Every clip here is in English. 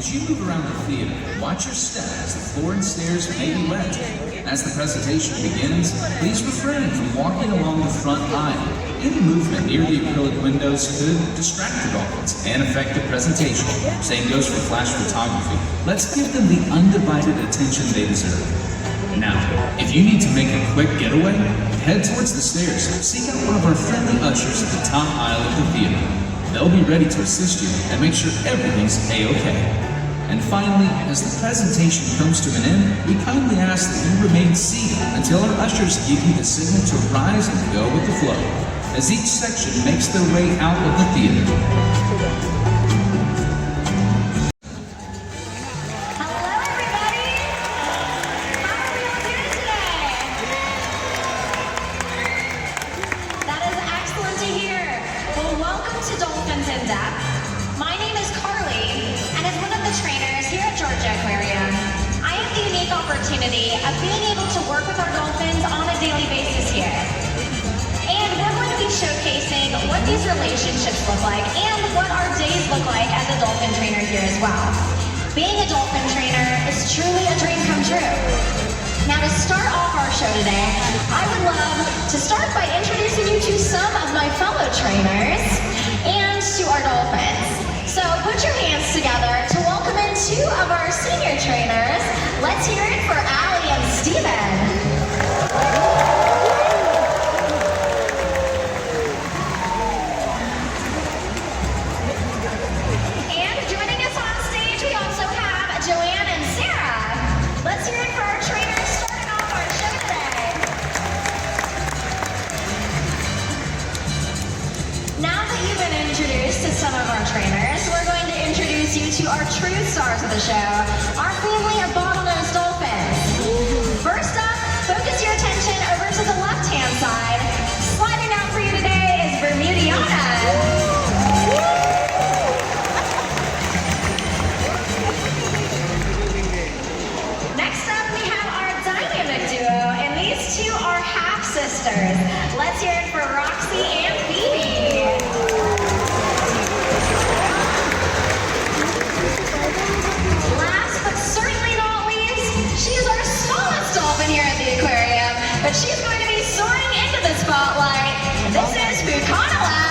As you move around the theater, watch your step as the floor and stairs may be wet. As the presentation begins, please refrain from walking along the front aisle. Any movement near the acrylic windows could distract the dolphins and affect the presentation. Same goes for flash photography. Let's give them the undivided attention they deserve. Now, if you need to make a quick getaway, head towards the stairs. Seek out one of our friendly ushers at the top aisle of the theater. They'll be ready to assist you and make sure everything's A-okay. And finally, as the presentation comes to an end, we kindly ask that you remain seated until our ushers give you the signal to rise and go with the flow, as each section makes their way out of the theater. To Dolphins in Depth. My name is Carly, and as one of the trainers here at Georgia Aquarium, I have the unique opportunity of being able to work with our dolphins on a daily basis here. And we're going to be showcasing what these relationships look like and what our days look like as a dolphin trainer here as well. Being a dolphin trainer is truly a dream come true. Now to start off our show today, I would love to start by introducing you to some of my fellow trainers and to our dolphins. So put your hands together to welcome in two of our senior trainers. Let's hear it for Allie and Steven. And joining us on stage, we also have Joanne and Sarah. Let's hear it for our trainers starting off our show today. Now that you've been introduced to some of our trainers, we're going to introduce you to our true stars of the show, our family of bottlenose dolphins. First up, focus your attention over to the left-hand side. Sliding out for you today is Bermudiana. Next up, we have our dynamic duo, and these two are half-sisters. Let's hear it for Roxy and Phoebe. Last but certainly not least, she's our smallest dolphin here at the aquarium, but she's going to be soaring into the spotlight. This is Bukanala.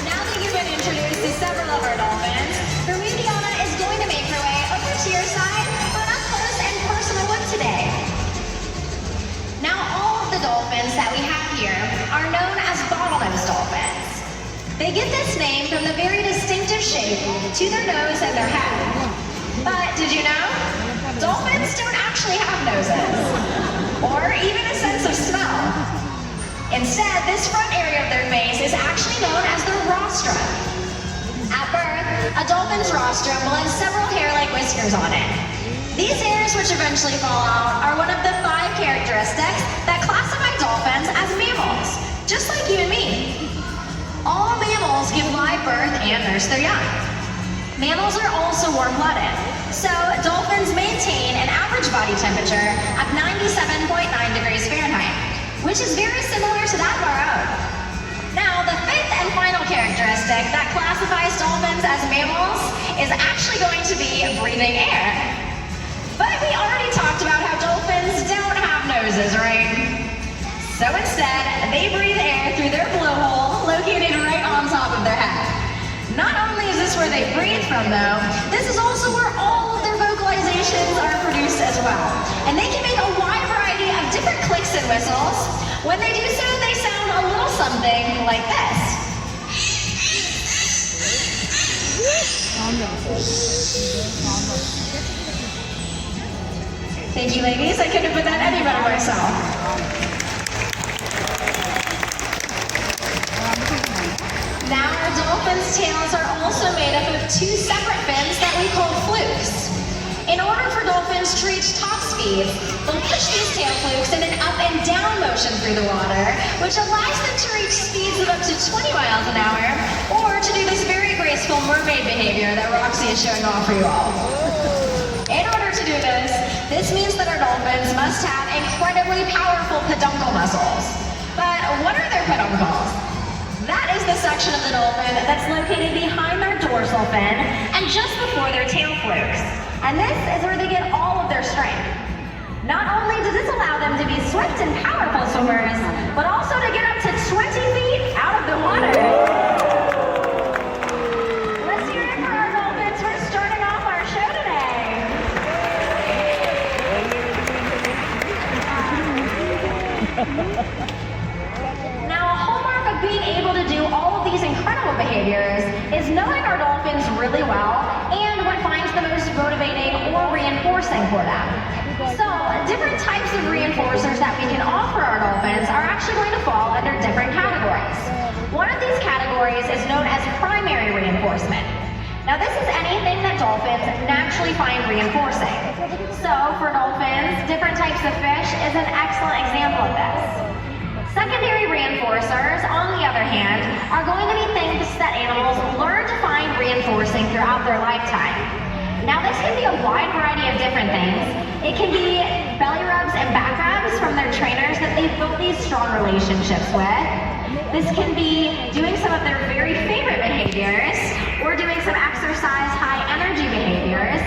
Now that you've been introduced to several of our dolphins, Bermudiana is going to make her way over to your side for an up-close and personal look today. Now all of the dolphins that we have here are known as bottlenose dolphins. They get this name from the very distinctive shape to their nose and their head. But did you know? Dolphins don't actually have noses, or even a sense of smell. Instead, this front area of their face is actually known as their rostrum. At birth, a dolphin's rostrum will have several hair-like whiskers on it. These hairs, which eventually fall out, are one of the 5 characteristics that classify dolphins as mammals, just like you and me. All mammals give live birth and nurse their young. Mammals are also warm-blooded, so dolphins maintain an average body temperature of 97.9 degrees Fahrenheit, which is very similar to that of our own. Now, the 5th and final characteristic that classifies dolphins as mammals is actually going to be breathing air. But we already talked about how dolphins don't have noses, right? So instead, they breathe air through their blowhole located right on top of their head. Not only is this where they breathe from though, this is also where all of their vocalizations are produced as well. And they can make a wide variety of different clicks and whistles. When they do so, they sound a little something like this. Thank you, ladies. I couldn't have put that any better myself. Now our dolphins' tails are also made up of 2 separate fins that we call flukes. In order for dolphins to reach top speed, they'll push these tail flukes in an up and down motion through the water, which allows them to reach speeds of up to 20 miles an hour, or to do this very graceful mermaid behavior that Roxy is showing off for you all. In order to do this means that our dolphins must have incredibly powerful peduncle muscles. But what are their peduncles? That is section of the dolphin that's located behind their dorsal fin and just before their tail flukes. And this is where they get all of their strength. Not only does this allow them to be swift and powerful swimmers, but also to get up to 20 feet out of the water. Let's hear it for our dolphins for starting off our show today. Now, a hallmark of being able to do all of these incredible behaviors is knowing our dolphins really well and what finds the most motivating or reinforcing for them. So, different types of reinforcers that we can offer our dolphins are actually going to fall under different categories. One of these categories is known as primary reinforcement. Now, this is anything that dolphins naturally find reinforcing. So, for dolphins, different types of fish is an excellent example of this. Secondary reinforcers, on the other hand, are going to be things that animals learn to find reinforcing throughout their lifetime. Now, this can be a wide variety of different things. It can be belly rubs and back rubs from their trainers that they've built these strong relationships with. This can be doing some of their very favorite behaviors or doing some exercise high energy behaviors.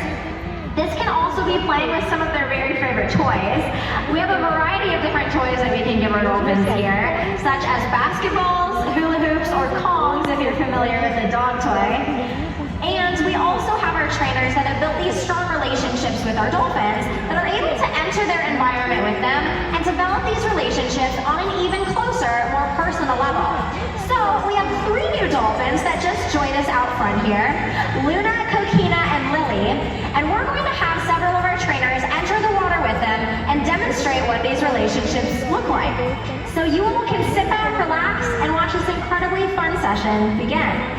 This can also be playing with some of their very favorite toys. We have a variety of different toys that we can give our dolphins here, such as basketballs, hula hoops, or Kongs, if you're familiar with the dog toy. And we also have our trainers that have built these strong relationships with our dolphins that are able to enter their environment with them and develop these relationships on an even closer, more personal level. So we have 3 new dolphins that just joined us out front here, Luna, Coquina, and Lily, and we're going to have several of our trainers enter the water with them and demonstrate what these relationships look like. So you all can sit back, relax, and watch this incredibly fun session begin.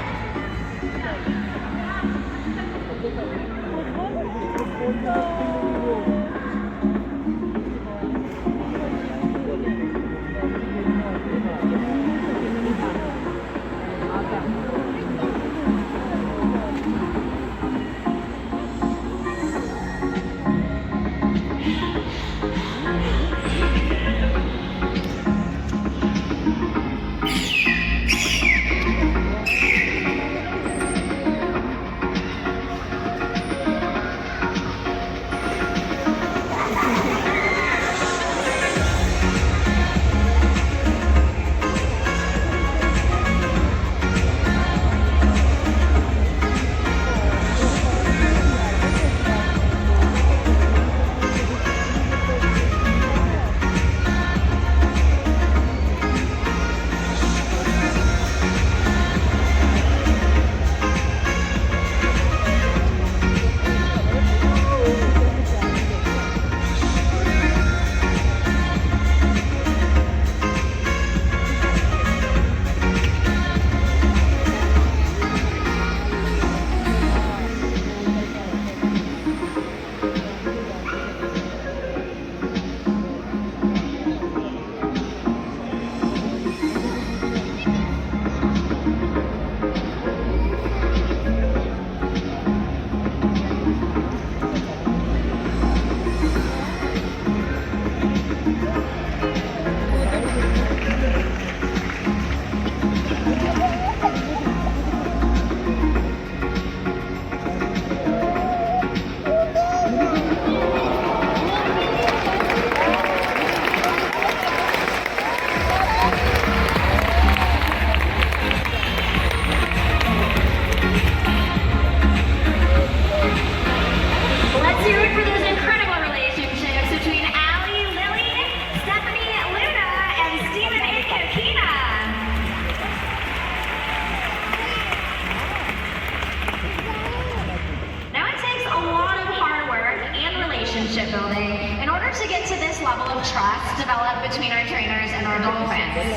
building in order to get to this level of trust developed between our trainers and our dolphins.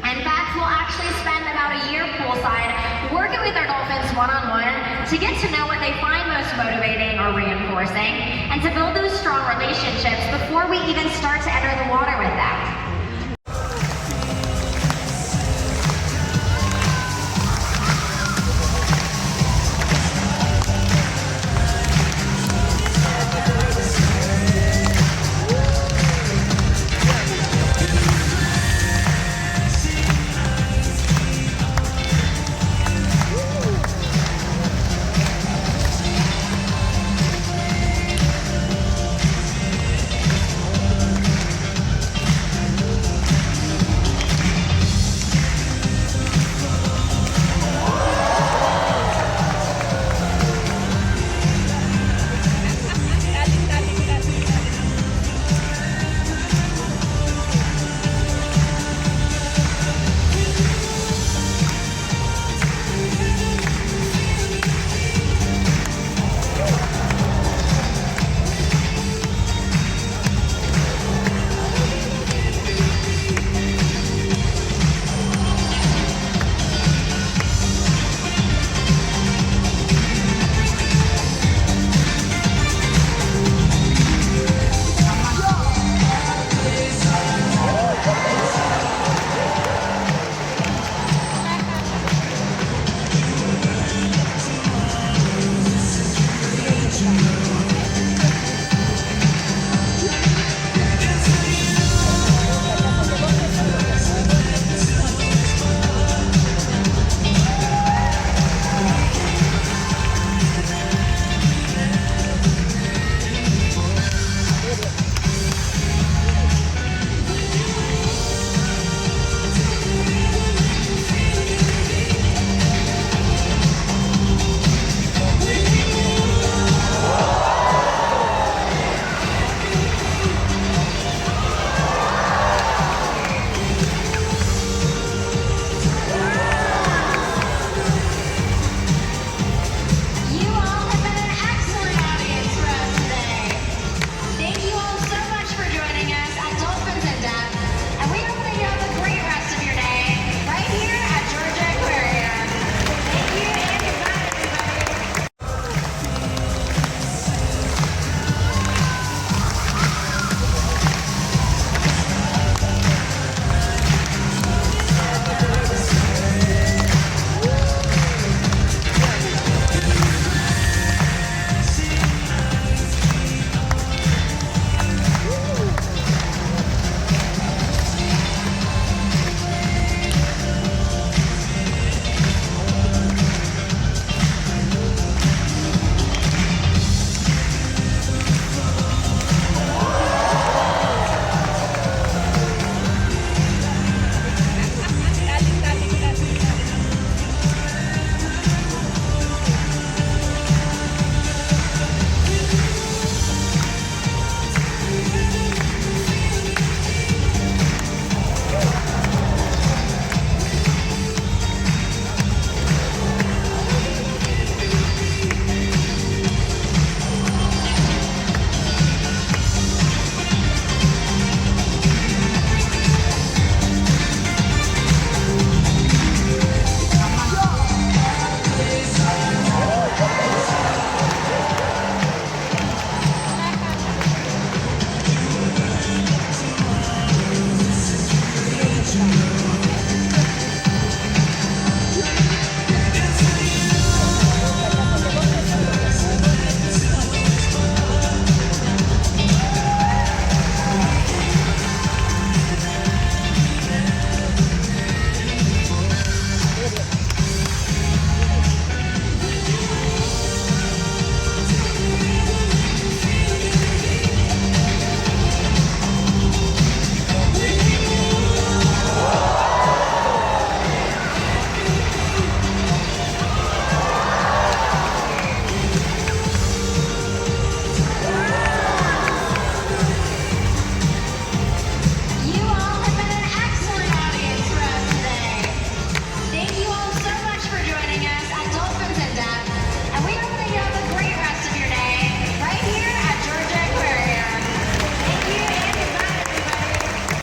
In fact, we'll actually spend about a year poolside working with our dolphins one-on-one to get to know what they find most motivating or reinforcing and to build those strong relationships before we even start to enter the water with them.